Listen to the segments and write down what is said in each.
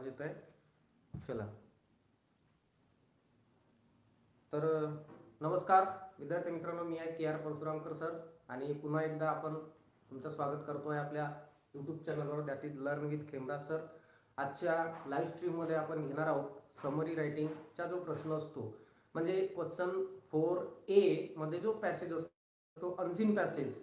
येतोय? चला. तर नमस्कार विद्यार्थी मित्रांनो, मी आहे के आर परशुरामकर सर आणि पुन्हा एकदा आपण तुमचं स्वागत करतोय आपल्या यूट्यूब चॅनलवर, that is learn with Khemraj sir. आजच्या लाईव्ह स्ट्रीममध्ये आपण घेणार आहोत समरी रायटिंगचा जो प्रश्न असतो, म्हणजे क्वेश्चन 4A मध्ये जो पॅसेज असतो अनसीन पॅसेज,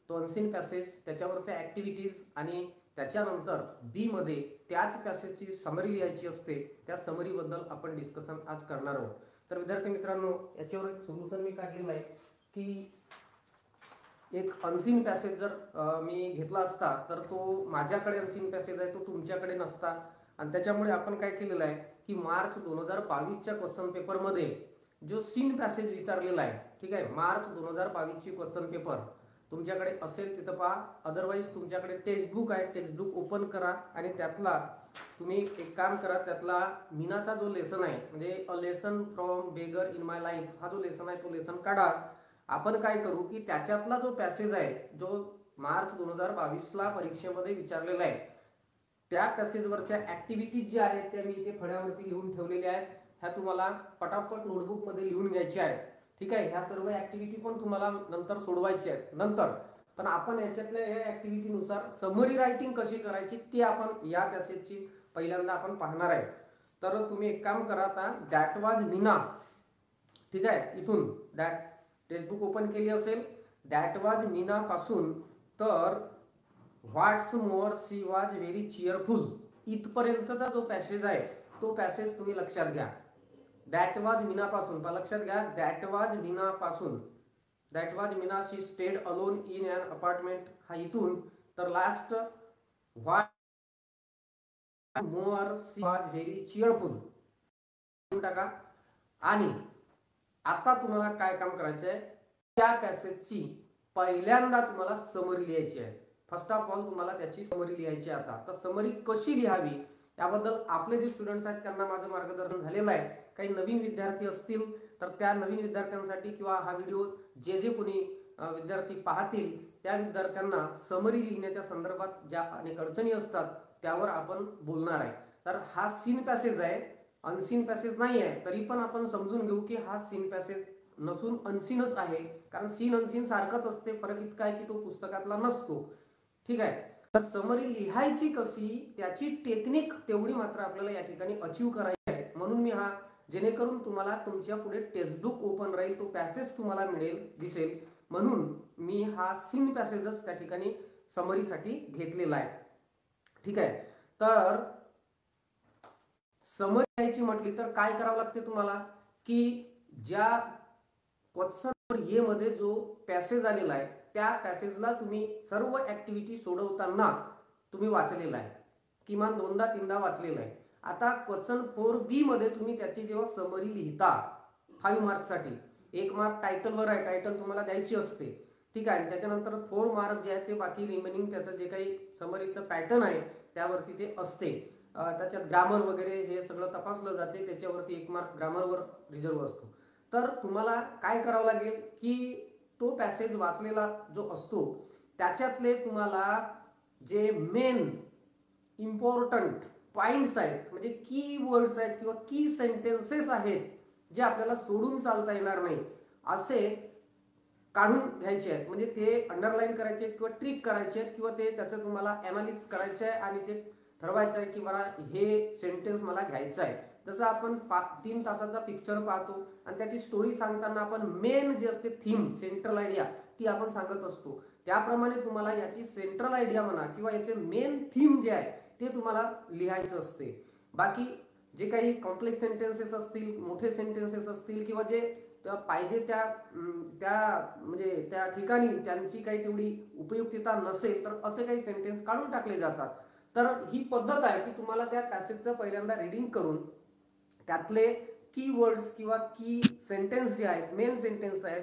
तो अनसीन पॅसेज त्याच्यावरच्या ॲक्टिव्हिटीज आणि त्याच्यानंतर बी मध्ये त्याच पॅसेजची समरी लिहायची असते. त्या समरीबद्दल आपण डिस्कशन आज करणार आहोत. तर विद्यार्थी मित्रांनो, याच्यावर एक सोल्युशन मी काढलेलं आहे की एक अनसीन पॅसेज जर मी घेतला असता तर तो माझ्याकडे अनसीन पॅसेज आहे, तो तुमच्याकडे नसता. आणि त्याच्यामुळे आपण काय केलेलं आहे की मार्च 2022च्या क्वेश्चन पेपरमध्ये जो सीन पॅसेज विचारलेला आहे, ठीक आहे, मार्च 2022ची क्वेश्चन पेपर तुमच्याकडे असेल तिथं पहा, अदरवाईज तुमच्याकडे टेक्स्टबुक आहे, टेक्स्टबुक ओपन करा आणि त्यातला तुम्ही एक काम करा, त्यातला मीनाचा जो लेसन आहे म्हणजे a lesson from beggar in my life, हा जो लेसन आहे तो लेसन काढा. आपण काय करू की त्याच्यातला जो पॅसेज आहे जो मार्च 2022ला परीक्षेमध्ये विचारलेला आहे, त्या पॅसेजवरच्या ॲक्टिव्हिटीज ज्या आहेत त्या मी इथे फळ्यावरती लिहून ठेवलेल्या आहेत. ह्या तुम्हाला पटापट नोटबुकमध्ये लिहून घ्यायच्या आहेत, ठीक आहे. ह्या सर्व ॲक्टिव्हिटी पण तुम्हाला नंतर सोडवायची आहेत नंतर. पण आपण याच्यातल्या या ॲक्टिव्हिटीनुसार समरी रायटिंग कशी करायची ते आपण या पॅसेजची पहिल्यांदा आपण पाहणार आहे. तर तुम्ही एक काम करा, आता दॅट वाज मीना, ठीक आहे, इथून दॅट टेक्स्टबुक ओपन केली असेल, दॅट वाज मीना पासून तर व्हॉट्स मोर शी वाज व्हेरी चिअरफुल इथपर्यंतचा जो पॅसेज आहे तो पॅसेज तुम्ही लक्षात घ्या. दॅट वाज मीना पासून लक्षात घ्या, दॅट वाज मीना पासून that was Meena she stayed alone in an apartment, हा इथून तर लास्ट व्हॉट मोर शी वाज व्हेरी चिअरफुल टाका. आणि आता तुम्हाला काय काम करायचं आहे, त्या पॅसेजची पहिल्यांदा तुम्हाला समरी लिहायची आहे. फर्स्ट ऑफ ऑल तुम्हाला त्याची समरी लिहायची आहे. आता तर समरी कशी लिहावी याबद्दल आपले जे स्टुडंट्स आहेत त्यांना माझं मार्गदर्शन झालेलं आहे. काही नवीन विद्यार्थी असतील तर त्या नवीन विद्यार्थ्यांसाठी किंवा हा व्हिडिओ जे जे कोणी विद्यार्थी पाहतील त्या विद्यार्थ्यांना समरी लिहिण्याच्या संदर्भात ज्या अनेक अडचणी असतात त्यावर आपण बोलणार आहे. तर हा सीन पॅसेज आहे, अनसीन पॅसेज नाही आहे, तरी पण आपण समजून घेऊ की हा सीन पॅसेज नसून अनसीनच आहे, कारण सीन अनसीन सारखंच असते, फरक इतका आहे की तो पुस्तकातला नसतो, ठीक आहे. तर समरी लिहायची कशी त्याची टेक्निक तेवढी मात्र आपल्याला या ठिकाणी अचीव करायची आहे. म्हणून मी हा, जेणेकरून तुम्हाला तुमच्या पुढे टेक्स्टबुक ओपन राहील, तो पॅसेज तुम्हाला मिळेल, दिसेल, म्हणून मी हा सीन पॅसेजच त्या ठिकाणी समरीसाठी घेतलेला आहे, ठीक आहे. तर समरी लिहायची म्हटली तर काय करावं लागते तुम्हाला की ज्या क्वेश्चन ए मध्ये जो पॅसेज आलेला आहे त्या पॅसेजला तुम्ही सर्व ॲक्टिव्हिटी सोडवताना तुम्ही वाचलेला आहे, किमान 2दा-3दा वाचलेला आहे. आता क्वेश्चन 4B मध्ये तुम्ही त्याची जेव्हा समरी लिहिता 5 मार्क्ससाठी, 1 मार्क टायटलवर आहे, टायटल तुम्हाला द्यायची असते, ठीक आहे. त्याच्यानंतर 4 मार्क्स जे आहेत ते बाकी रिमेनिंग त्याचं जे काही समरीचं पॅटर्न आहे त्यावरती ते असते. त्याच्यात ग्रामर वगैरे हे सगळं तपासलं जाते, त्याच्यावरती 1 मार्क ग्रामरवर रिझर्व असतो. तर तुम्हाला काय करावं लागेल की तो पॅसेज वाचलेला जो असतो त्याच्यातले तुम्हाला जे मेन इम्पॉर्टंट पॉइंट्स आहेत, म्हणजे की वर्ड्स आहेत किंवा की सेंटेन्सेस आहेत जे आपल्याला सोडून चालता येणार नाही असे काढून घ्यायचे आहेत. म्हणजे ते अंडरलाईन करायचे आहेत किंवा ट्रिक करायचे आहेत किंवा ते त्याचं तुम्हाला ॲनालिसिस करायचं आहे आणि ते ठरवायचं आहे की मला हे सेंटेन्स मला घ्यायचं आहे. जसं आपण 3 तासाचा पिक्चर पाहतो आणि त्याची स्टोरी सांगताना आपण मेन जे असते थीम, सेंट्रल आयडिया, ती आपण सांगत असतो. त्याप्रमाणे तुम्हाला याची सेंट्रल आयडिया म्हणा किंवा याचे मेन थीम जे आहे ते तुम्हाला लिहायचं असते. बाकी जे काही कॉम्प्लेक्स सेंटेन्सेस असतील, मोठे सेंटेन्सेस असतील किंवा जे पाहिजे त्या म्हणजे त्या ठिकाणी त्यांची काही तेवढी उपयुक्तता नसेल तर असे काही सेंटेन्स काढून टाकले जातात. तर ही पद्धत आहे की तुम्हाला त्या पॅसेजचं पहिल्यांदा रीडिंग करून त्यातले की वर्ड्स किंवा की सेंटेन्स जे आहेत, मेन सेंटेन्स आहेत,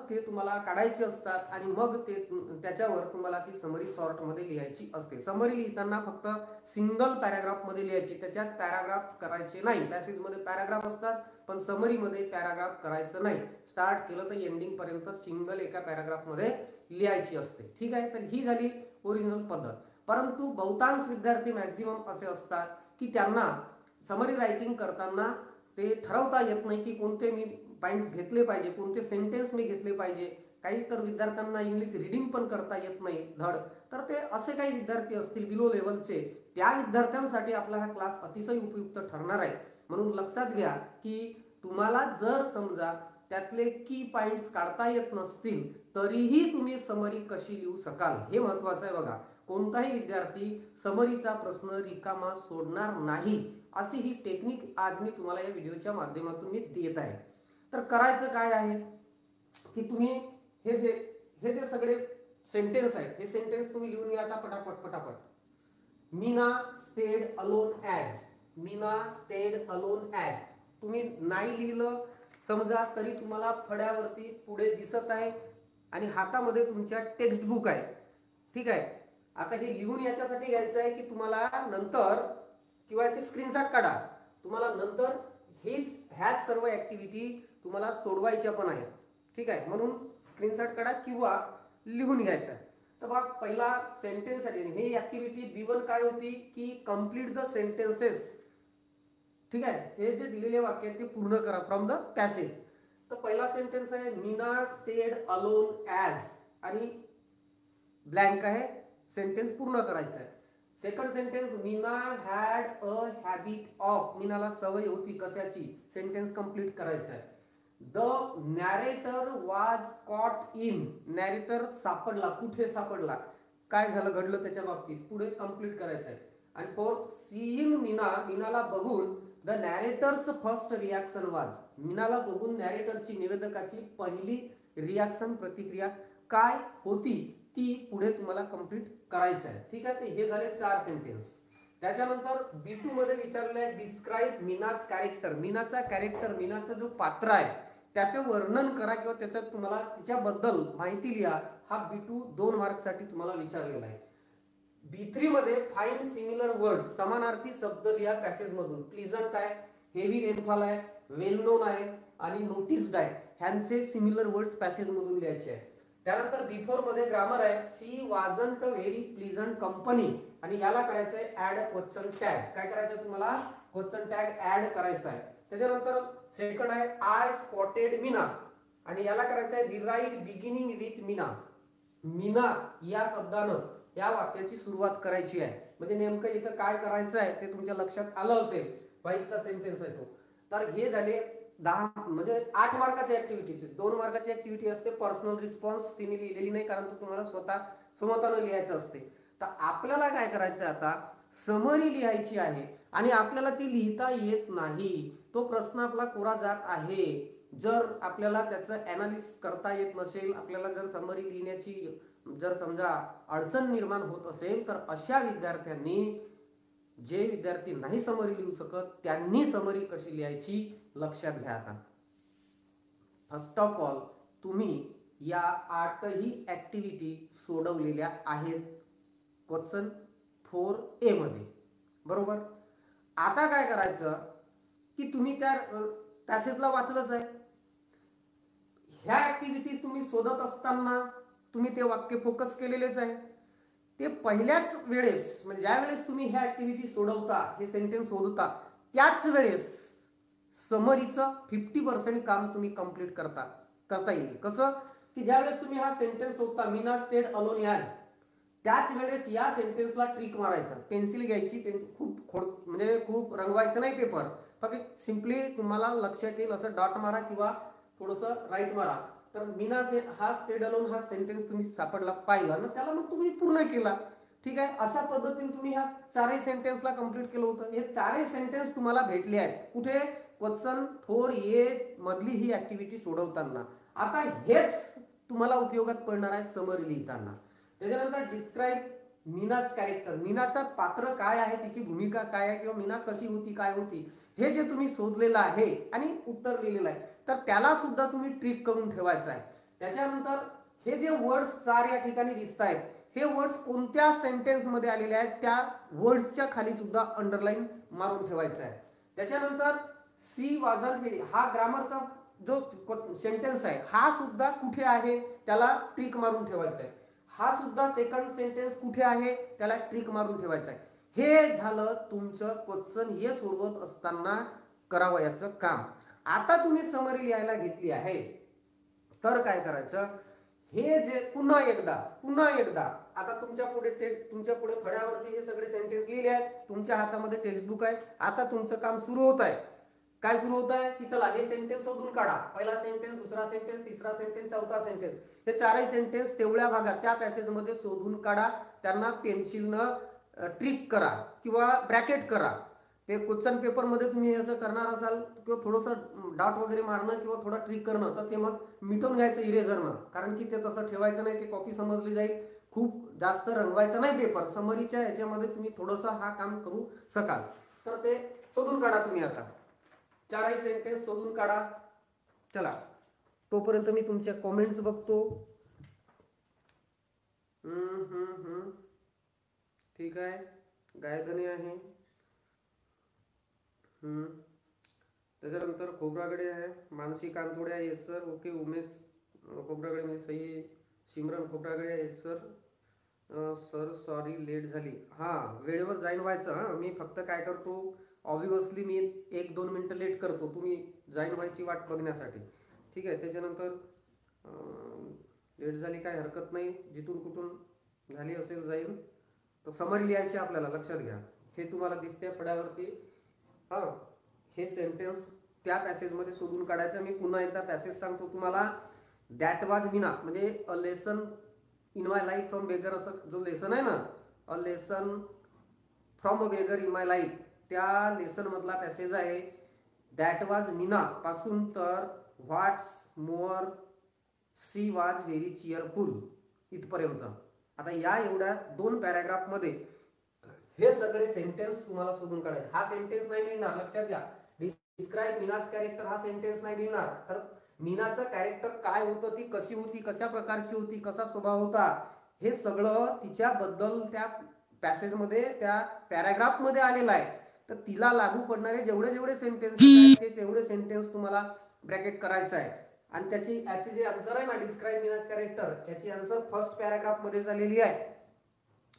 ते तुम्हाला काढायचे असतात आणि मग ते त्याच्यावर तुम्हाला ती समरी शॉर्टमध्ये लिहायची असते. समरी लिहिताना फक्त सिंगल पॅराग्राफमध्ये लिहायची, त्याच्यात पॅराग्राफ करायचे नाही. पॅसेजमध्ये पॅराग्राफ असतात पण समरीमध्ये पॅराग्राफ करायचं नाही. स्टार्ट केलं तर एंडिंग पर्यंत सिंगल एका पॅराग्राफमध्ये लिहायची असते, ठीक आहे. तर ही झाली ओरिजिनल पद्धत. परंतु बहुतांश विद्यार्थी मॅक्झिमम असे असतात की त्यांना समरी रायटिंग करताना ते ठरवता येत नाही की कोणते मी पॉइंट्स घेतले पाहिजे, कोणते सेंटेन्स मी घेतले पाहिजे. काही तर विद्यार्थ्यांना इंग्लिश रिडिंग पण करता येत नाही धड. तर ते असे काही विद्यार्थी असतील बिलो लेवलचे, त्या विद्यार्थ्यांसाठी आपला हा क्लास अतिशय उपयुक्त ठरणार आहे. म्हणून लक्षात घ्या की तुम्हाला जर समजा त्यातले की पॉइंट्स काढता येत नसतील तरीही तुम्ही समरी कशी लिहू शकाल हे महत्वाचं आहे. बघा, कोणताही विद्यार्थी समरीचा प्रश्न रिकामा सोडणार नाही, अशी ही टेक्निक आज मी तुम्हाला या व्हिडिओच्या माध्यमातून मी देत आहे. तर करायचं काय आहे की तुम्ही हे जे सगळे सेंटेन्स आहेत हे सेंटेन्स तुम्ही लिहून घ्या आता पटापट. Meena stayed alone as, Meena stayed alone as. तुम्ही नाही लिहिलं समजा तरी तुम्हाला फळ्यावरती पुढे दिसत आहे आणि हातामध्ये तुमच्या टेक्स्ट बुक आहे. ठीक आहे, आता हे लिहून याच्यासाठी घ्यायचं आहे की तुम्हाला नंतर किंवा याची स्क्रीनशॉट काढा. तुम्हाला नंतर ह्याच सर्व ऍक्टिव्हिटी तुम्हाला सोडवायच्या पण आहे. ठीक आहे, म्हणून स्क्रीनशॉट काढा किंवा लिहून घ्यायचा. तर बघा, पहिला सेंटेन्स साठी ही ऍक्टिव्हिटी B1 काय होती की कंप्लीट द सेंटेन्सेस. ठीक आहे, हे जे दिलेले वाक्य आहे ते पूर्ण करा फ्रॉम द पॅसेज. तर पहिला सेंटेन्स आहे मीना स्टेड अलोन ॲज आणि ब्लँक आहे, सेंटेन्स पूर्ण करायचा आहे. Second sentence Meena had a habit of, मीनाला सवय होती कशाची, सेंटेन्स कंप्लीट करायचा आहे. द नॅरेटर वाज कॉट इन, नॅरेटर सापडला, कुठे सापडला, काय झालं घडलं त्याच्या बाबतीत, पुढे कंप्लीट करायचं आहे. आणि फोर्थ सीइंग मीना, मीनाला बघून द नॅरेटर्स फर्स्ट रिॲक्शन वाज, मीनाला बघून नॅरेटरची निवेदकाची पहिली रिॲक्शन प्रतिक्रिया काय होती ती पुढे तुम्हाला कंप्लीट करायचं आहे. ठीक आहे, हे झाले 4 सेंटेन्स. त्याच्यानंतर B2 मध्ये विचारलेलं आहे डिस्क्राईब मीनाच कॅरेक्टर, मीनाचा कॅरेक्टर, मीनाचा जो पात्र आहे त्याचे वर्णन करा किंवा त्याच्यात तुम्हाला तिच्याबद्दल माहिती लिहा. हा B2 2 मार्क्ससाठी तुम्हाला विचारलेला आहे. B3 मध्ये फाइंड सिमिलर वर्ड्स, समानार्थी शब्द लिहा पॅसेज मधून. प्लीजंट आहे, हेवी रेनफॉल आहे, वेल नोन आहे आणि नोटिस्ड आहे, ह्यांचे सिमिलर वर्ड्स पॅसेज मधून लिहायचे आहे. त्यानंतर B4 मध्ये ग्रामर आहे she wasn't very pleasant company आणि याला करायचं आहे ऍड क्वेश्चन टॅग. काय करायचं तुम्हाला, क्वेश्चन टॅग ऍड करायचा आहे. त्याच्यानंतर सेकंड आहे आय स्पॉटेड मीना आणि याला करायचं आहे rewrite beginning with Meena. Meena या शब्दानं या वाक्याची सुरुवात करायची आहे. म्हणजे नेमकं इथं काय करायचं आहे ते तुमच्या लक्षात आलं असेल. 22चा सेंटेन्स आहे तो. तर हे झाले 10 म्हणजे 8 मार्काची ऍक्टिव्हिटी. 2 मार्काची ऍक्टिव्हिटी असते पर्सनल रिस्पॉन्स, तिने लिहिलेली नाही कारण तुम्हाला स्वतःनं लिहायचं असते. तर आपल्याला काय करायचं आता, समरी लिहायची आहे आणि आपल्याला ती लिहिता येत नाही, तो प्रश्न आपला कोरा जात आहे. जर आपल्याला त्याचं अनालिसिस करता येत नसेल, आपल्याला जर समरी लिहिण्याची जर समजा अडचण निर्माण होत असेल तर अशा विद्यार्थ्यांनी, जे विद्यार्थी नाही समरी लिहू शकत त्यांनी समरी कशी लिहायची लक्षात घ्या. आता फर्स्ट ऑफ ऑल तुम्ही या 8ही ऍक्टिव्हिटी सोडवलेल्या आहेत क्वेश्चन 4A मध्ये, बरोबर. आता काय करायचं की तुम्ही त्या पॅसेजला वाचलंच आहे, ह्या ऍक्टिव्हिटी तुम्ही शोधत असताना तुम्ही ते वाक्य फोकस केलेलेच आहे. ते पहिल्याच वेळेस म्हणजे ज्या वेळेस तुम्ही ह्या ऍक्टिव्हिटी सोडवता, हे सेंटेन्स शोधता, त्याच वेळेस समरीचं 50% काम तुम्ही कंप्लीट करता येईल. कसं की ज्या वेळेस तुम्ही हा सेंटेन्स शोधता मीना स्टेड अलोन ॲज, त्याच वेळेस या सेंटेन्सला ट्रिक मारायचं. पेन्सिल घ्यायची, खूप रंगवायचं नाही पेपर, फक्त सिंपली तुम्हाला लक्षात येईल असं डॉट मारा किंवा थोडंसं राईट मारा. तर मीना हा स्टेड अलोन हा सेंटेन्स तुम्ही सापडला पाहिला ना, त्याला मग तुम्ही पूर्ण केला. ठीक आहे, अशा पद्धतीने तुम्ही ह्या 4ही सेंटेन्सला कंप्लीट केलं होतं. हे 4ही सेंटेन्स तुम्हाला भेटले आहेत कुठे, क्वेश्चन 4A मधली ही ऍक्टिव्हिटी सोडवताना. आता हेच तुम्हाला उपयोगात पडणार आहे समरी लिहिताना. त्याच्यानंतर डिस्क्राईब मीनाच कॅरेक्टर, मीनाचा पात्र काय आहे, तिची भूमिका काय आहे किंवा मीना कशी होती, काय होती, हे जे तुम्ही शोधलेलं आहे आणि उत्तर लिहिलेलं आहे तर त्याला सुद्धा तुम्ही ट्रिक करून ठेवायचं आहे. त्याच्यानंतर हे जे वर्ड्स 4 या ठिकाणी दिसत आहेत, हे वर्ड्स कोणत्या सेंटेन्स मध्ये आलेले आहेत त्या वर्ड्सच्या खाली सुद्धा अंडरलाईन मारून ठेवायचं आहे. त्याच्यानंतर सी वाजंट व्हेरी हा ग्रामरचा जो सेंटेन्स आहे हा सुद्धा कुठे आहे त्याला ट्रिक मारून ठेवायचा आहे. हा सुद्धा सेकंड सेंटेन्स कुठे आहे त्याला ट्रिक मारून ठेवायचा आहे. हे झालं तुमचं क्वेश्चन हे सोडवत असताना करावयाचं काम. आता तुम्ही समरी लिहायला घेतली आहे तर काय करायचं, हे जे पुन्हा एकदा आता तुमच्या पुढे फळ्यावरती हे सगळे सेंटेन्स लिहिले आहेत, तुमच्या हातामध्ये टेक्स्टबुक आहे. आता तुमचं काम सुरू होत आहे. काय सुरू होत आहे की चला हे सेंटेन्स शोधून काढा. पहिला सेंटेन्स, दुसरा सेंटेन्स, तिसरा सेंटेन्स, चौथा सेंटेन्स, हे चारही सेंटेन्स तेवढ्या भागात त्या पॅसेज मध्ये शोधून काढा. त्यांना पेन्सिलनं ट्रिक करा किंवा ब्रॅकेट करा. ते क्वेश्चन पेपर मध्ये तुम्ही असं करणार असाल किंवा थोडंसं डॉट वगैरे मारणं किंवा थोडं ट्रिक करणं, तर ते मग मिटवून घ्यायचं इरेझरनं. कारण की ते तसं ठेवायचं नाही, ते कॉपी समजली जाईल. खूप जास्त रंगवायचं नाही पेपर. समरीच्या ह्याच्यामध्ये तुम्ही थोडंसं हा काम करू शकाल. तर ते शोधून काढा तुम्ही. आता चारही सेंटेन्स शोधून काढा. चला तोपर्यंत मी तुमच्या कॉमेंट्स बघतो. ठीक आहे, गायधनी आहे. त्याच्यानंतर खोब्रागडे आहे, मानसी कांतोडे आहे, yes sir. Okay, Umesh Khobragade म्हणजे सही. सिमरन खोब्रागडे आहे, yes sir. Sir sorry late झाली. हां, वेळेवर जॉईन व्हायचं. हां, मी फक्त काय करतो, ऑब्वियसली मी 1-2 मिनिटं लेट करतो तुम्ही जॉईन व्हायची वाट बघण्यासाठी. ठीक आहे. त्याच्यानंतर लेट झाली काय हरकत नाही, जिथून कुठून झाली असेल जाईल. तर समरी लिहायची आपल्याला, लक्षात घ्या. हे तुम्हाला दिसते पड्यावरती. हा, हे सेंटेन्स त्या पॅसेजमध्ये शोधून काढायचं. मी पुन्हा एकदा पॅसेज सांगतो तुम्हाला. दॅट वॉज मीना म्हणजे a lesson in my life from beggar, असं जो लेसन आहे ना, a lesson from a beggar in my life, त्या लेसन मधला पॅसेज आहे. दॅट वॉज मीना पासून तर what's more she was very cheerful इथपर्यंत. आता या एवढ्या 2 पॅराग्राफ मध्ये हे सगळे सेंटेन्स तुम्हाला शोधून काढायचे. हा सेंटेन्स नाही मिळणार, लक्षात घ्या. डिस्क्राइब मीनाच कॅरेक्टर हा सेंटेन्स नाही मिळणार. तर मीनाचं कॅरेक्टर काय होतं, ती कशी होती, कशा प्रकारची होती, कसा स्वभाव होता, हे सगळं तिच्याबद्दल त्या पॅसेज मध्ये, त्या पॅराग्राफ मध्ये आलेलं आहे. तर तिला लागू पडणारे जेवढे सेंटेन्स आहेत तेवढे सेंटेन्स तुम्हाला ब्रॅकेट करायचं आहे. आणि याची जे आन्सर आहे ना, डिस्क्राइब मीनाच कॅरेक्टर, याची आन्सर फर्स्ट पॅराग्राफ मध्ये झालेली आहे.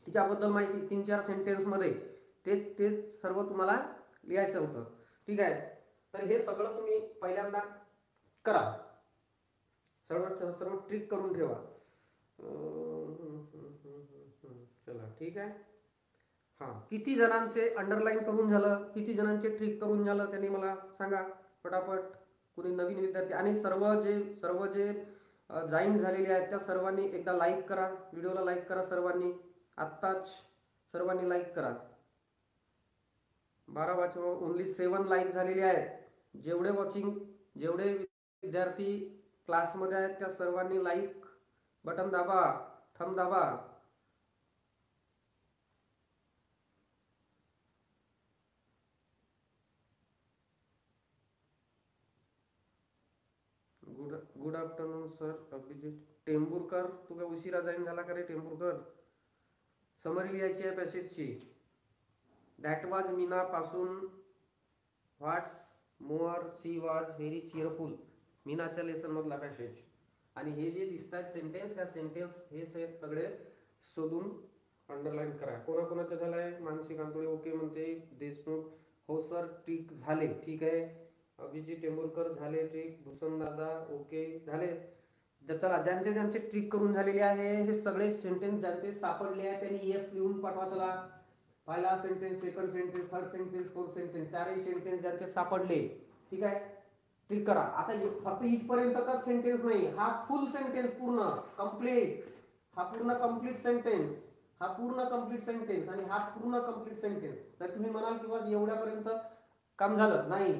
तिच्याबद्दल माहिती 3-4 सेंटेन्स मध्ये ते सर्व तुम्हाला लिहायचं होतं. ठीक आहे. तर हे सगळं तुम्ही पहिल्यांदा करा. सर्व ट्रिक करून ठेवा. चला ठीक आहे. हा, किती जणांचे अंडरलाईन करून झालं, किती जणांचे ट्रिक करून झालं, त्यांनी मला सांगा पटापट. कुणी नवीन विद्यार्थी आणि सर्व जे जॉईन झालेले आहेत त्या सर्वांनी एकदा लाईक करा, व्हिडिओला लाईक करा सर्वांनी. आत्ताच सर्वांनी लाईक करा. 12 वाचून ओनली 7 लाईक झालेले आहेत. जेवढे विद्यार्थी क्लासमध्ये आहेत त्या सर्वांनी लाईक बटन दाबा, थंब दाबा. Good afternoon sir. Abhijit Tembhurkar, तू काय उशिरा जॉईन झाला का रे टेंभुरकर? समरी लिहायची आहे पॅसेजची. दॅट वॉज मीना पासून what's more she was very cheerful, मीनाच्या लेसन मधला पॅसेज. आणि हे जे दिसतात सेंटेन्स, ह्या सेंटेन्स हे सगळे शोधून अंडरलाईन करा. कोणाकोणाचं झालंय? मानसी कांतोळे ओके म्हणते. देशमुख हो सर ट्रिक झाले. ठीक आहे. अभिजित टेंभुरकर झाले ट्रिक. भूषण दादा ओके झाले. चला, ज्यांचे ट्रिक करून झालेले आहे हे सगळे सेंटेन्स ज्यांचे सापडले आहे त्यांनी येस लिहून पाठवा. चला, पहिला sentence, second sentence, third sentence, fourth sentence, चारही सेंटेन्स ज्यांचे सापडले. ठीक आहे, ट्रिक करा. आता फक्त इथपर्यंतचाच सेंटेन्स नाही, हा फुल सेंटेन्स पूर्ण कंप्लीट, हा पूर्ण कंप्लीट सेंटेन्स, हा पूर्ण कंप्लीट सेंटेन्स आणि हा पूर्ण कंप्लीट सेंटेन्स. तर तुम्ही म्हणाल किंवा एवढ्यापर्यंत काम झालं नाही,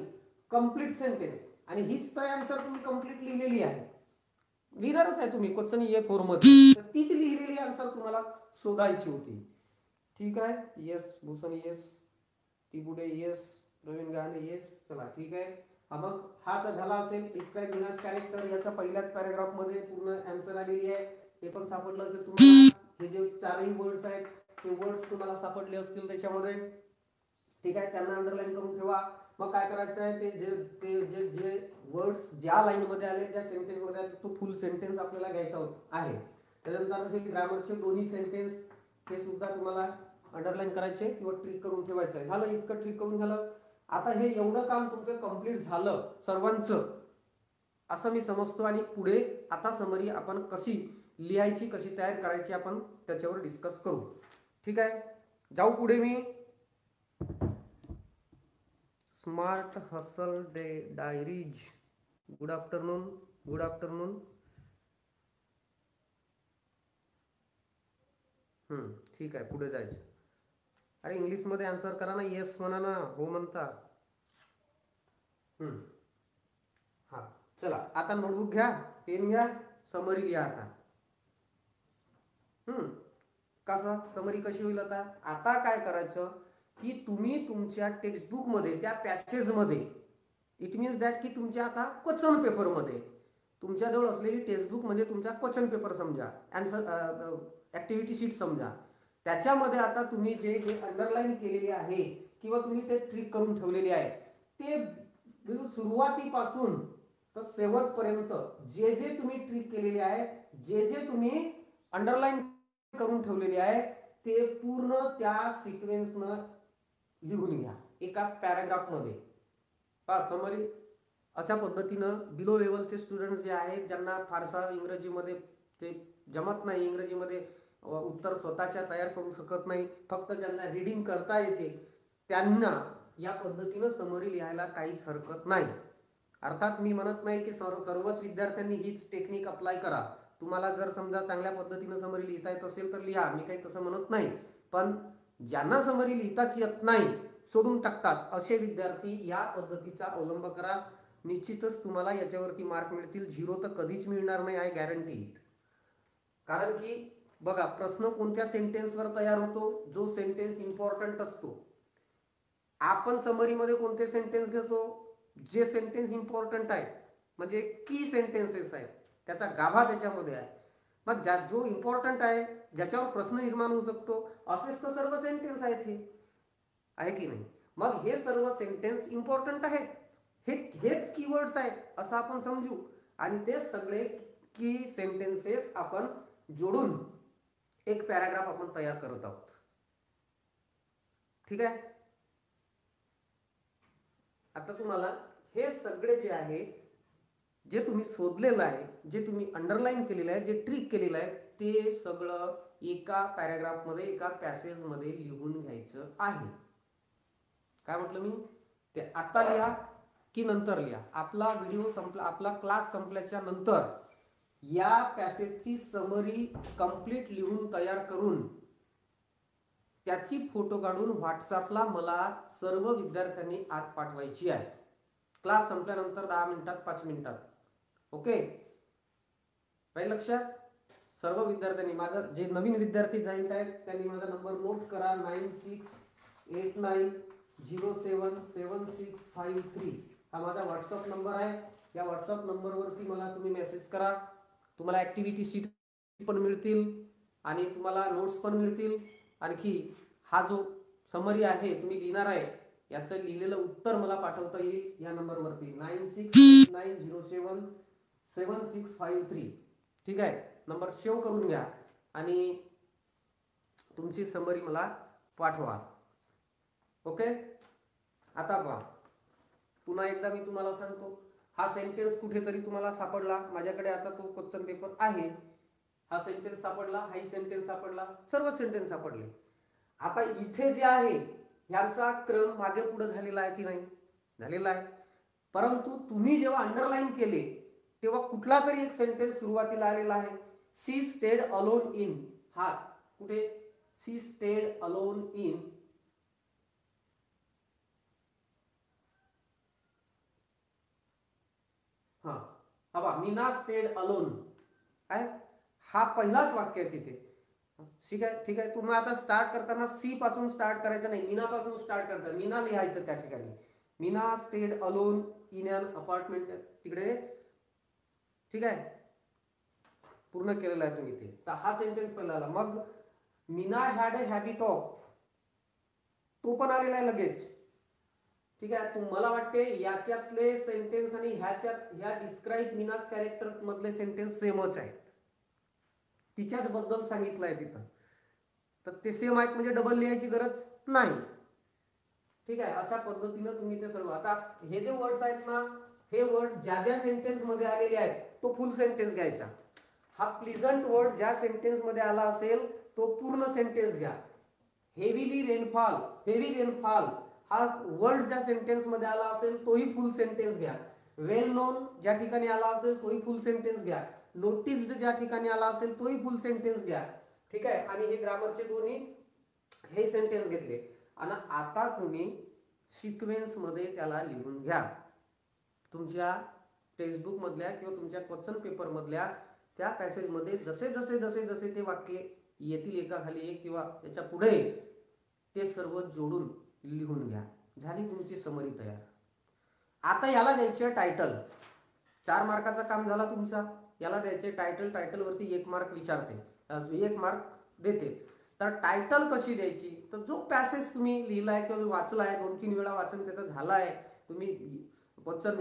कंप्लीट सेंटेन्स. आणि हीच तर आन्सर तुम्ही कंप्लीट लिहिलेली आहे, लिहिणारच आहे तुम्ही क्वेश्चन A4 मध्ये. तर तीच लिहिलेली आन्सर तुम्हाला शोधायची होती. ठीक आहे. Yes Bhushan yes, Tibude yes, Pravin Gane yes. चला ठीक आहे. मग हाच झाला असेल डिस्क्राइब मीनाच कॅरेक्टर. याच्या पहिल्याच पॅराग्राफ मध्ये पूर्ण आन्सर आलेली आहे. ते पण सापडलं असेल तुम्हाला. हे जे चारही वर्ड्स आहेत ते वर्ड्स तुम्हाला सापडले असतील त्याच्यामध्ये. ठीक आहे, त्यांना अंडरलाईन करून ठेवा. मग काय करायचं आहे, जे वर्ड्स ज्या लाईन मध्ये आले, ज्या सेंटेन्स मध्ये आले, तो फुल सेंटेन्स आपल्याला घ्यायचा आहे. त्यानंतर हे ग्रामरचे दोन्ही सेंटेन्स हे सुद्धा तुम्हाला अंडरलाईन करायचे किंवा ट्रिक करून ठेवायचं आहे. झालं, इतकं ट्रिक करून झालं. आता हे एवढं काम तुमचं कंप्लीट झालं सर्वांचं असं मी समजतो. आणि पुढे आता समरी आपण कशी लिहायची, कशी तयार करायची आपण त्याच्यावर डिस्कस करू. ठीक आहे, जाऊ पुढे. मी smart hustle diaries, good afternoon. Good afternoon. ठीक आहे, पुढे जायचं. अरे इंग्लिशमध्ये आन्सर करा ना, येस म्हणा ना, हो म्हणता. हा, चला आता नोटबुक घ्या, पेन घ्या, समरी लिहा आता. कसं समरी कशी होईल आता? आता काय करायचं की तुम्ही तुमच्या टेक्स्टबुक मध्ये त्या पॅसेज मध्ये, इट मीन्स दॅट की तुमच्या आता क्वेश्चन पेपर मध्ये, तुमच्याजवळ असलेली टेक्स्टबुक म्हणजे तुमचा क्वेश्चन पेपर समजा, आन्सर ऍक्टिव्हिटी शीट समजा. त्याच्यामध्ये आता तुम्ही जे हे अंडरलाईन केलेले आहे किंवा तुम्ही ते ट्रिक करून ठेवलेले आहे, ते सुरुवातीपासून तर शेवटपर्यंत जे जे तुम्ही ट्रिक केलेले आहे, जे जे तुम्ही अंडरलाईन करून ठेवलेले आहे, ते पूर्ण त्या सिक्वेन्सनं लिहून घ्या एका पॅराग्राफ मध्ये. समरी अशा पद्धतीनं बिलो लेवलचे स्टुडंट जे आहेत, ज्यांना फारसा इंग्रजीमध्ये ते जमत नाही, इंग्रजीमध्ये उत्तर स्वतःच्या तयार करू शकत नाही, फक्त ज्यांना रीडिंग करता येते, त्यांना या पद्धतीनं समरी लिहायला काहीच हरकत नाही. अर्थात मी म्हणत नाही की सर्वच विद्यार्थ्यांनी हीच टेक्निक अप्लाय करा. तुम्हाला जर समजा चांगल्या पद्धतीनं समरी लिहिता येत असेल तर लिहा, मी काही तसं म्हणत नाही. पण ज्यांना समरी लिहिताच येत नाही, सोडून टाकतात, असे विद्यार्थी या पद्धतीचा अवलंब करा. निश्चितच तुम्हाला याच्यावरती मार्क मिळतील. 0 तर कधीच मिळणार नाही, आय गॅरंटी. कारण की बघा, प्रश्न कोणत्या सेंटेन्सवर तयार होतो? जो सेंटेन्स इम्पॉर्टंट असतो. आपण समरीमध्ये कोणते सेंटेन्स घेतो? जे सेंटेन्स इम्पॉर्टंट आहे, म्हणजे की सेंटेन्सेस आहेत, त्याचा गाभा त्याच्यामध्ये आहे. मग जो इम्पॉर्टंट आहे, ज्याच्यावर प्रश्न निर्माण होऊ शकतो, असेच तर सर्व सेंटेन्स आहेत. हे आहे की नाही? मग हे सर्व सेंटेन्स इम्पॉर्टंट आहेत, हेच कीवर्ड्स आहेत असं आपण समजू. आणि ते सगळे की सेंटेन्सेस आपण जोडून एक पॅराग्राफ आपण तयार करत आहोत. ठीक आहे, आता तुम्हाला हे सगळे जे आहे, जे तुम्ही शोधलेलं आहे, जे तुम्ही अंडरलाईन केलेलं आहे, जे ट्रिक केलेलं आहे, ते सगळं एका पॅराग्राफ मध्ये, एका पॅसेज मध्ये लिहून घ्यायचं आहे. काय म्हटलं मी? ते आता लिहा की नंतर लिहा? आपला व्हिडिओ संपला, आपला क्लास संपल्याच्या नंतर या पॅसेजची समरी कंप्लीट लिहून तयार करून त्याची फोटो काढून व्हॉट्सअपला मला सर्व विद्यार्थ्यांनी आज पाठवायची आहे. क्लास संपल्यानंतर 10 मिनिटात, 5 मिनिटात. ओके, काही लक्षात? सर्व विद्यार्थ्यांनी, माझा जे नवीन विद्यार्थी जॉईन आहेत त्यांनी माझा नंबर नोट करा, 9689077653. हा माझा व्हॉट्सअप नंबर आहे. या व्हॉट्सअप नंबरवरती मला तुम्ही मेसेज करा. तुम्हाला ऍक्टिव्हिटी शीट पण मिळतील आणि तुम्हाला नोट्स पण मिळतील. आणखी हा जो समरी आहे तुम्ही लिहिणार आहे, याचं लिहिलेलं उत्तर मला पाठवता येईल या नंबरवरती, 9689077653. ठीक आहे, नंबर सेव्ह करून घ्या आणि तुमची समरी मला पाठवा. ओके, आता पहा, पुन्हा एकदा मी तुम्हाला सांगतो. हा सेंटेन्स कुठेतरी तुम्हाला सापडला, माझ्याकडे आता तो क्वेश्चन पेपर आहे. हा सेंटेन्स सापडला, हाही सेंटेन्स सापडला, सर्व सेंटेन्स सापडले. आता इथे जे आहे ह्यांचा क्रम मागे पुढे झालेला आहे की नाही? झालेला आहे. परंतु तुम्ही जेव्हा अंडरलाईन केले तेव्हा कुठला तरी एक सेंटेन्स सुरुवातीला आलेला आहे, सी स्टेड अलोन इन. हा कुठे? She stayed alone in. हा मीना स्टेड अलोन आहे. हा पहिलाच वाक्य आहे तिथे. ठीक आहे, ठीक आहे. तुम्ही आता स्टार्ट करताना सी पासून स्टार्ट करायचं नाही, मीना पासून स्टार्ट करायचं. मीना लिहायचं त्या ठिकाणी. Meena stayed alone in an apartment तिकडे. ठीक आहे, पूर्ण केलेला आहे तुम्ही ते. तर हा सेंटेन्स पहिला आला. मग Meena had a habit of, तो पण आलेला आहे लगेच. ठीक आहे, तुम्हाला वाटते याच्यातले सेंटेन्स आणि ह्या डिस्क्राईब मीनास कॅरेक्टर मधले सेंटेन्स सेमच आहेत, तिच्याच बद्दल सांगितलंय तिथं. तर ते सेम आहेत म्हणजे डबल लिहायची गरज नाही. ठीक आहे, अशा पद्धतीनं तुम्ही ते सर्व. आता हे जे वर्ड्स आहेत ना, हे वर्ड्स ज्या ज्या सेंटेन्स मध्ये आलेले आहेत तो फुल सेंटेन्स घ्यायचा. हा प्लीझंट वर्ड ज्या सेंटेन्स मध्ये आला असेल तो पूर्ण सेंटेन्स घ्या. हेवीली रेनफॉल, हेवी रेनफॉल हा वर्ड ज्या सेंटेन्स मध्ये आला असेल तोही फुल सेंटेन्स घ्या. वेल नोन ज्या ठिकाणी आला असेल तोही फुल सेंटेन्स घ्या. नोटिस्ड ज्या ठिकाणी आला असेल तोही फुल सेंटेन्स घ्या. ठीक आहे, आणि हे ग्रामरचे दोन्ही हे सेंटेन्स घेतले. आणि आता तुम्ही सिक्वेन्स मध्ये त्याला लिहून घ्या. तुमच्या टेक्स्टबुक मधल्या किंवा तुमच्या क्वेश्चन पेपर मधल्या त्या पॅसेज मध्ये जसे जसे जसे जसे ते वाक्य येतील एका खाली एक किंवा त्याच्या पुढे ते सर्व जोडून लिहून घ्या. झाली तुमची समरी तयार. आता याला द्यायचे टायटल. 4 मार्काचा काम झाला तुमचा. याला द्यायचे टायटल. टायटल वरती 1 मार्क विचारते, 1 मार्क देते. तर टायटल कशी द्यायची, तर जो पॅसेज तुम्ही लिहिलाय किंवा वाचलाय, 2-3 वेळा वाचन त्याचं झालाय, तुम्ही क्वेश्चन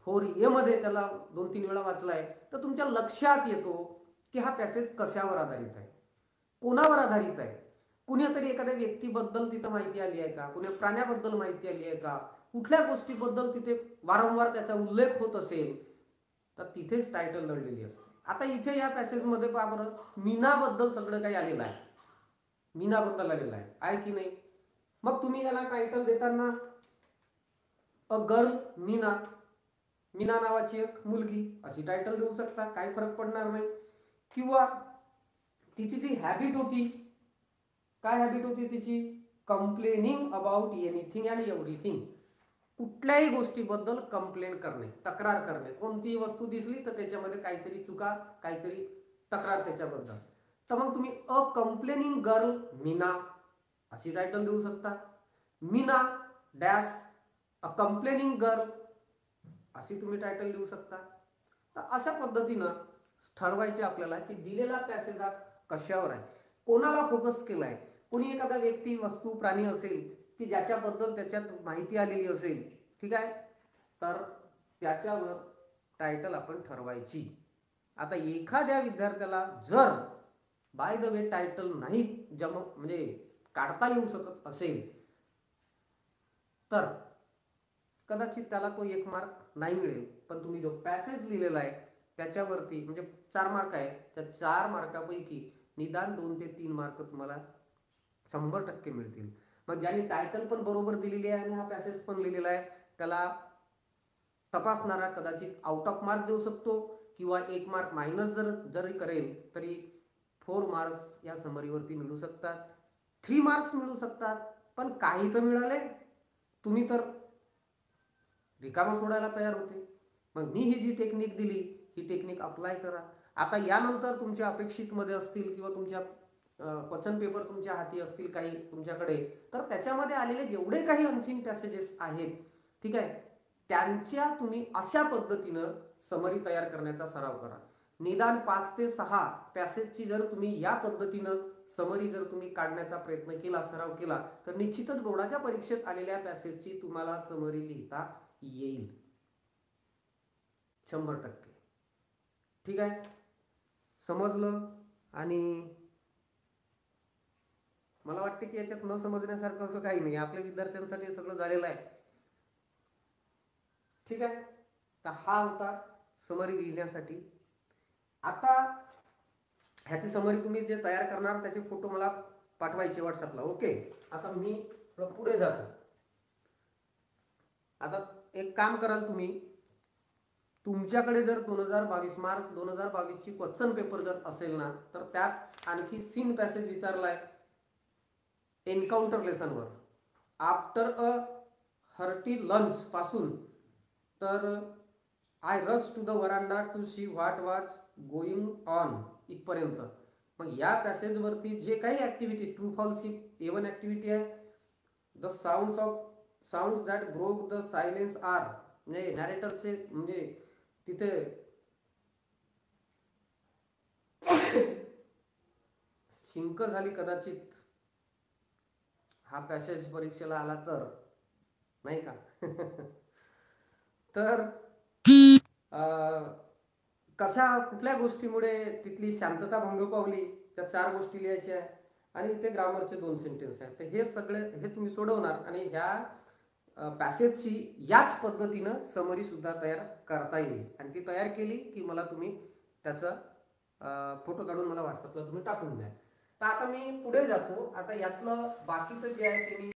4A मध्ये त्याला 2-3 वेळा वाचलाय, तर तुमच्या लक्षात येतो की हा पॅसेज कशावर आधारित आहे, कोणावर आधारित आहे. कुणीतरी एखाद्या व्यक्तीबद्दल तिथं माहिती आली आहे का, कुण्या प्राण्याबद्दल माहिती आली आहे का, कुठल्या गोष्टीबद्दल तिथे वारंवार त्याचा उल्लेख होत असेल तर तिथेच टायटल दडलेली असते. आता इथे या पॅसेज मध्ये पहा बरं, मीनाबद्दल सगळं काही आलेलं आहे. मीनाबद्दल आलेलं आहे की नाही. मग तुम्ही याला टायटल देताना अ गर्ल मीना, मीना नावाची एक मुलगी अशी टायटल देऊ शकता, काही फरक पडणार नाही. किंवा तिची जी हॅबिट होती, काय हॅबिट होती तिची, complaining about anything and everything. कुठल्याही गोष्टीबद्दल कंप्लेन करणे, तक्रार करणे. कोणतीही वस्तू दिसली तर त्याच्यामध्ये काहीतरी चुका, काहीतरी तक्रार त्याच्याबद्दल. तर मग तुम्ही अ कंप्लेनिंग गर्ल मीना अशी टायटल देऊ शकता. मीना डॅश अ कंप्लेनिंग गर्ल अशी तुम्ही टायटल देऊ शकता. तर अशा पद्धतीनं ठरवायचे आपल्याला की दिलेला पॅसेज हा कशावर आहे, कोणाला फोकस केलाय. कोणी एखादा व्यक्ती, वस्तू, प्राणी असेल की ज्याच्याबद्दल त्याच्यात माहिती आलेली असेल, ठीक आहे, तर त्याच्यावर टायटल आपण ठरवायची. आता एखाद्या विद्यार्थ्याला जर बाय द वे टायटल नाही म्हणजे काढता येऊ शकत असेल तर कदाचित त्याला तो 1 मार्क नाही मिळेल. पण तुम्ही जो पॅसेज लिहिलेला आहे त्याच्यावरती म्हणजे 4 मार्क आहे, त्या 4 मार्कापैकी निदान 2 ते 3 मार्क तुम्हाला 100% मिळतील. मग ज्यांनी टायटल पण बरोबर दिलेली आहे आणि हा पॅसेज पण लिहिलेला आहे त्याला तपासणारा कदाचित आउट ऑफ मार्क देऊ शकतो किंवा 1 मार्क मायनस जरी करेल तरी 4 मार्क्स या समरीवरती मिळू शकतात, 3 मार्क्स मिळू शकतात. पण काही तर मिळाले. तुम्ही तर रिकामा सोडायला तयार होते. मग मी ही जी टेक्निक दिली ही टेक्निक अप्लाय करा. आता यानंतर तुमच्या अपेक्षित मध्ये असतील किंवा तुमच्या क्वेश्चन पेपर तुमच्या हाती असतील काही तुमच्याकडे, तर त्याच्यामध्ये आलेले जेवढे काही अनसीन पॅसेजेस आहेत, ठीक आहे, त्यांच्या तुम्ही अशा पद्धतीनं समरी तयार करण्याचा सराव करा. निदान 5 ते 6 पॅसेजची जर तुम्ही या पद्धतीनं समरी जर तुम्ही काढण्याचा प्रयत्न केला, सराव केला, तर निश्चितच बोर्डाच्या परीक्षेत आलेल्या पॅसेजची तुम्हाला समरी लिहिता येईल 100%. ठीक आहे, समजलं. आणि मला वाटते की याच्यात न समजण्यासारखं असं काही नाही, आपल्या विद्यार्थ्यांसाठी सगळं झालेलं आहे. ठीक आहे, तर हा होता समरी लिहिण्यासाठी. आता ह्याची समरी तुम्ही जे तयार करणार त्याचे फोटो मला पाठवायचे व्हॉट्सअपला. ओके, आता मी पुढे जातो. आता एक काम कराल तुम्ही, तुमच्याकडे जर 2022 मार्च 2022 ची क्वेश्चन पेपर जर असेल ना, तर त्यात आणखी सीन पॅसेज विचारलाय एन्काउंटर लेसनवर. आफ्टर अ हर्टी लंच पासून तर I rush to the veranda to see what was going on इथपर्यंत. मग या पॅसेज वरती जे काही ऍक्टिव्हिटीज, ट्रू फॉल्स ही A1 ऍक्टिव्हिटी आहे. The sounds that broke the silence are, म्हणजे नॅरेटरचे म्हणजे तिथे शिंक झाली कदाचित हा पॅसेज परीक्षेला आला तर, नाही का. तर कशा कुठल्या गोष्टीमुळे तिथली शांतता भंग पावली, त्या 4 गोष्टी लिहायच्या. आणि इथे ग्रामरचे 2 सेंटेन्स आहेत. तर हे सगळे हे तुम्ही सोडवणार आणि ह्या पॅसेजची याच पद्धतीनं समरी सुद्धा तयार करता येईल. आणि ती तयार केली की मला तुम्ही त्याचा फोटो काढून मला व्हॉट्सअपला तुम्ही टाकून द्या. तर आता मी पुढे जातो. आता यातलं बाकीचं जे आहे ते मी